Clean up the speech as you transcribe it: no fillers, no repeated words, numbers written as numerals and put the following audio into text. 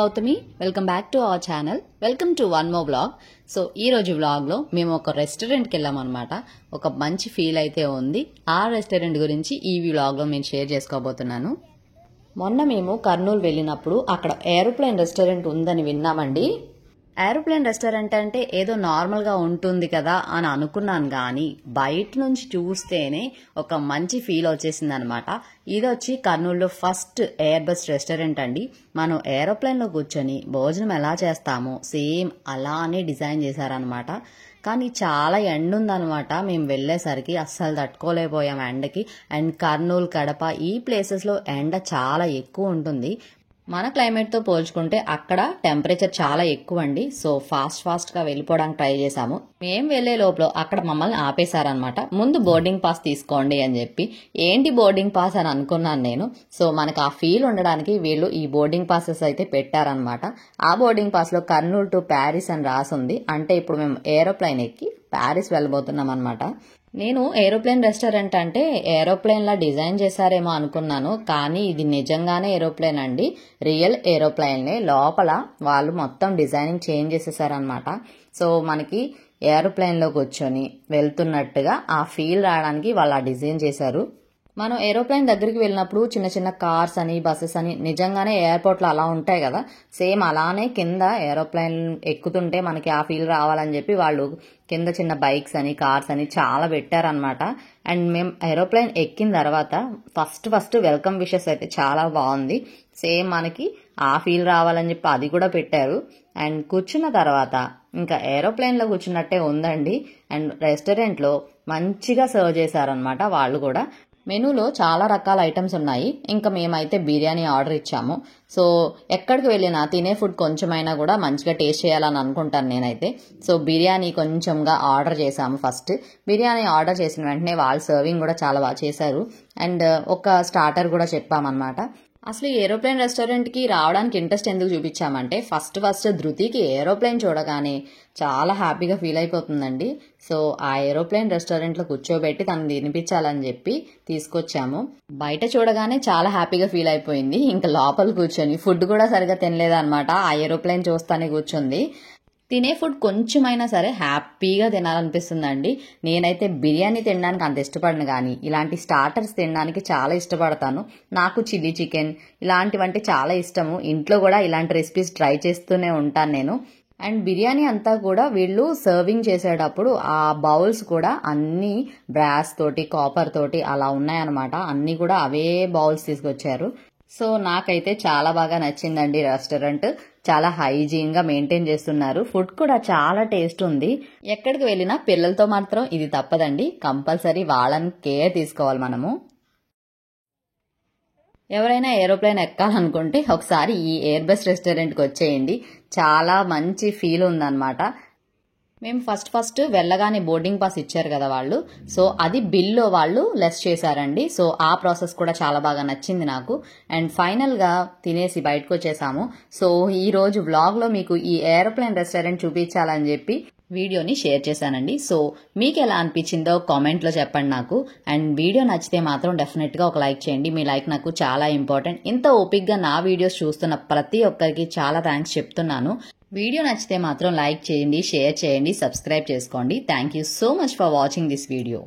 Gautami. Welcome back to our channel. Welcome to one more vlog. So ఈ రోజు వ్లాగ్లో మేము ఒక రెస్టారెంట్కి వెళ్ళామన్నమాట. ఒక మంచి ఫీల్ అయితే ఉంది. ఆ రెస్టారెంట్ గురించి ఈ వ్లాగ్లో నేను షేర్ చేసుకోబోతున్నాను. మొన్న మేము కర్నూలు వెళ్ళినప్పుడు అక్కడ ఏరోప్లేన్ రెస్టారెంట్ ఉందని విన్నామండి. ఏరోప్లేన్ రెస్టారెంట్ అంటే ఏదో నార్మల్గా ఉంటుంది కదా అని అనుకున్నాను, కానీ బయట నుంచి చూస్తేనే ఒక మంచి ఫీల్ వచ్చేసింది అనమాట. ఇది వచ్చి కర్నూలులో ఫస్ట్ ఎయిర్ బస్ రెస్టారెంట్ అండి. మనం ఏరోప్లేన్లో కూర్చొని భోజనం ఎలా చేస్తామో సేమ్ అలానే డిజైన్ చేశారనమాట. కానీ చాలా ఎండ ఉందనమాట. మేము వెళ్ళేసరికి అస్సలు తట్టుకోలేకపోయాం ఎండకి. అండ్ కర్నూలు, కడప ఈ ప్లేసెస్లో ఎండ చాలా ఎక్కువ ఉంటుంది. మన క్లైమేట్తో పోల్చుకుంటే అక్కడ టెంపరేచర్ చాలా ఎక్కువ అండి. సో ఫాస్ట్గా వెళ్ళిపోవడానికి ట్రై చేశాము. మేము వెళ్లే లోపల అక్కడ మమ్మల్ని ఆపేశారనమాట. ముందు బోర్డింగ్ పాస్ తీసుకోండి అని చెప్పి. ఏంటి బోర్డింగ్ పాస్ అని అనుకున్నాను నేను. సో మనకు ఆ ఫీల్ ఉండడానికి వీళ్ళు ఈ బోర్డింగ్ పాసెస్ అయితే పెట్టారనమాట. ఆ బోర్డింగ్ పాస్లో కర్నూలు టు ప్యారిస్ అని రాసుంది. అంటే ఇప్పుడు మేము ఏరోప్లేన్ ఎక్కి ప్యారిస్ వెళ్ళబోతున్నాం అనమాట. నేను ఏరోప్లేన్ రెస్టారెంట్ అంటే ఏరోప్లేన్లా డిజైన్ చేశారేమో అనుకున్నాను, కానీ ఇది నిజంగానే ఏరోప్లేన్ అండి. రియల్ ఏరోప్లేన్లే. లోపల వాళ్ళు మొత్తం డిజైనింగ్ చేంజ్ చేసేసారనమాట. సో మనకి ఏరోప్లేన్లో కూర్చొని వెళ్తున్నట్టుగా ఆ ఫీల్ రావడానికి వాళ్ళు ఆ డిజైన్ చేశారు. మనం ఏరోప్లేన్ దగ్గరికి వెళ్ళినప్పుడు చిన్న చిన్న కార్స్ అని, బస్సెస్ అని నిజంగానే ఎయిర్పోర్ట్లో అలా ఉంటాయి కదా, సేమ్ అలానే కింద ఏరోప్లేన్ ఎక్కుతుంటే మనకి ఆ ఫీల్ రావాలని చెప్పి వాళ్ళు కింద చిన్న బైక్స్ అని, కార్స్ అని చాలా పెట్టారనమాట. అండ్ మేము ఏరోప్లేన్ ఎక్కిన తర్వాత ఫస్ట్ వెల్కమ్ విషెస్ అయితే చాలా బాగుంది. సేమ్ మనకి ఆ ఫీల్ రావాలని చెప్పి అది కూడా పెట్టారు. అండ్ కూర్చున్న తర్వాత ఇంకా ఏరోప్లేన్లో కూర్చున్నట్టే ఉందండి. అండ్ రెస్టారెంట్లో మంచిగా సర్వ్ చేశారనమాట వాళ్ళు కూడా. మెనూలో చాలా రకాల ఐటమ్స్ ఉన్నాయి. ఇంకా మేమైతే బిర్యానీ ఆర్డర్ ఇచ్చాము. సో ఎక్కడికి వెళ్ళినా తినే ఫుడ్ కొంచెమైనా కూడా మంచిగా టేస్ట్ చేయాలని అనుకుంటాను నేనైతే. సో బిర్యానీ కొంచెంగా ఆర్డర్ చేశాము. ఫస్ట్ బిర్యానీ ఆర్డర్ చేసిన వెంటనే వాళ్ళు సర్వింగ్ కూడా చాలా బాగా చేశారు. అండ్ ఒక స్టార్టర్ కూడా చెప్పామన్నమాట. అసలు ఈ ఏరోప్లేన్ రెస్టారెంట్కి రావడానికి ఇంట్రెస్ట్ ఎందుకు చూపించామంటే ఫస్ట్ ధృతికి ఏరోప్లేన్ చూడగానే చాలా హ్యాపీగా ఫీల్ అయిపోతుందండి. సో ఆ ఏరోప్లేన్ రెస్టారెంట్లో కూర్చోబెట్టి తను తినిపించాలని చెప్పి తీసుకొచ్చాము. బయట చూడగానే చాలా హ్యాపీగా ఫీల్ అయిపోయింది. ఇంకా లోపల కూర్చొని ఫుడ్ కూడా సరిగా తినలేదన్నమాట. ఆ ఏరోప్లేన్ చూస్తానే కూర్చుంది. తినే ఫుడ్ కొంచెమైనా సరే హ్యాపీగా తినాలనిపిస్తుందండి. నేనైతే బిర్యానీ తినడానికి అంత ఇష్టపడను, కానీ ఇలాంటి స్టార్టర్స్ తినడానికి చాలా ఇష్టపడతాను. నాకు చిల్లీ చికెన్ ఇలాంటివంటే చాలా ఇష్టము. ఇంట్లో కూడా ఇలాంటి రెసిపీస్ ట్రై చేస్తూనే ఉంటాను నేను. అండ్ బిర్యానీ అంతా కూడా వీళ్ళు సర్వింగ్ చేసేటప్పుడు ఆ బౌల్స్ కూడా అన్ని బ్రాస్ తోటి, కాపర్ తోటి అలా ఉన్నాయన్నమాట. అన్ని కూడా అవే బౌల్స్ తీసుకొచ్చారు. సో నాకైతే చాలా బాగా నచ్చిందండి రెస్టారెంట్. చాలా హైజీన్ గా మెయింటైన్ చేస్తున్నారు. ఫుడ్ కూడా చాలా టేస్ట్ ఉంది. ఎక్కడికి వెళ్ళినా పిల్లలతో మాత్రం ఇది తప్పదండి. కంపల్సరీ వాళ్ళని కేర్ తీసుకోవాలి మనము. ఎవరైనా ఏరోప్లేన్ ఎక్కాలనుకుంటే ఒకసారి ఈ ఎయిర్ బస్ రెస్టారెంట్కి వచ్చేయండి. చాలా మంచి ఫీల్ ఉందన్నమాట. మేము ఫస్ట్ వెళ్ళగానే బోర్డింగ్ పాస్ ఇచ్చారు కదా వాళ్ళు. సో అది బిల్లో వాళ్ళు లెస్ చేశారండి. సో ఆ ప్రాసెస్ కూడా చాలా బాగా నచ్చింది నాకు. అండ్ ఫైనల్గా తినేసి బయటకు వచ్చేసాము. సో ఈ రోజు వ్లాగ్లో మీకు ఈ ఏరోప్లేన్ రెస్టారెంట్ చూపించాలని చెప్పి వీడియోని షేర్ చేశానండి. సో మీకు ఎలా అనిపించిందో కామెంట్లో చెప్పండి నాకు. అండ్ వీడియో నచ్చితే మాత్రం డెఫినెట్గా ఒక లైక్ చేయండి. మీ లైక్ నాకు చాలా ఇంపార్టెంట్. ఇంత ఓపిక్గా నా వీడియోస్ చూస్తున్న ప్రతి ఒక్కరికి చాలా థ్యాంక్స్ చెప్తున్నాను. వీడియో నచ్చితే మాత్రం లైక్ చేయండి, షేర్ చేయండి, సబ్స్క్రైబ్ చేసుకోండి. Thank you so much for watching this video.